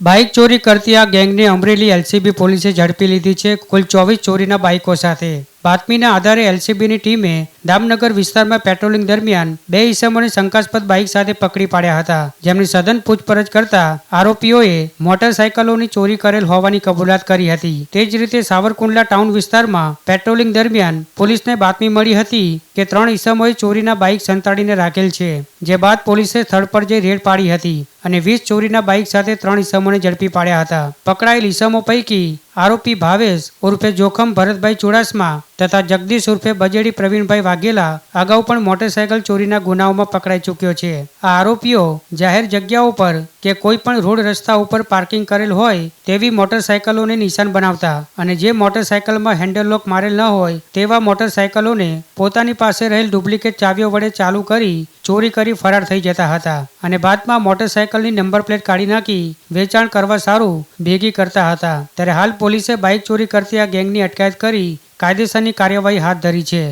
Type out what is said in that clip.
Bike ચોરી કરતી આ ગેંગને અમરેલી એલસીબી પોલીસે ઝડપી લીધી છે, કુલ 24 ચોરીના બાઇકો સાથે। બાતમીના આધારે એલસીબીની ટીમે દામનગર વિસ્તારમાં પેટ્રોલિંગ દરમિયાન બે ઈસમોને શંકાસ્પદ બાઇક સાથે પકડી પાડ્યા હતા, જેમની સઘન પૂછપરછ કરતા આરોપીઓએ મોટરસાયકલોની ચોરી કરેલ હોવાની કબૂલાત કરી હતી। તે જ રીતે સાવરકુંડલા ટાઉન વિસ્તારમાં પેટ્રોલિંગ દરમિયાન પોલીસને બાતમી મળી હતી કે 3 ઈસમોએ ચોરીના બાઇક સંતાડીને રાખેલ છે, જે બાદ પોલીસે સ્થળ પર જઈ રેડ પાડી હતી અને 20 ચોરીના બાઇક સાથે 3 ઈસમોને ઝડપી પાડ્યા હતા। પકડાયેલ ઈસમો પૈકી આરોપી ભાવેશ ઉર્ફે જોખમ ભરતભાઈ ચુડાસમા તથા જગદીશ ઉર્ફે બજેડી પ્રવીણભાઈ વાઘેલા અગાઉ પણ મોટરસાયકલ ચોરીના ગુનાઓમાં પકડાઈ ચૂક્યો છે। આ આરોપીઓ જાહેર જગ્યાઓ પર કે કોઈ પણ રોડ રસ્તા ઉપર પાર્કિંગ કરેલ હોય તેવી મોટરસાયકલોને નિશાન બનાવતા અને જે મોટરસાયકલમાં હેન્ડલ લોક મારેલ ન હોય તેવા મોટરસાયકલોને પોતાની પાસે રહેલ ડુપ્લિકેટ ચાવીઓ વડે ચાલુ કરી ચોરી કરી ફરાર થઈ જતા હતા અને બાદમાં મોટરસાયકલની નંબર પ્લેટ કાઢી નાખી વેચાણ કરવા સારું ભેગી કરતા હતા। ત્યારે હાલ પોલીસે બાઇક ચોરી કરતી આ ગેંગની અટકાયત કરી કાયદેસરની કાર્યવાહી હાથ ધરી છે।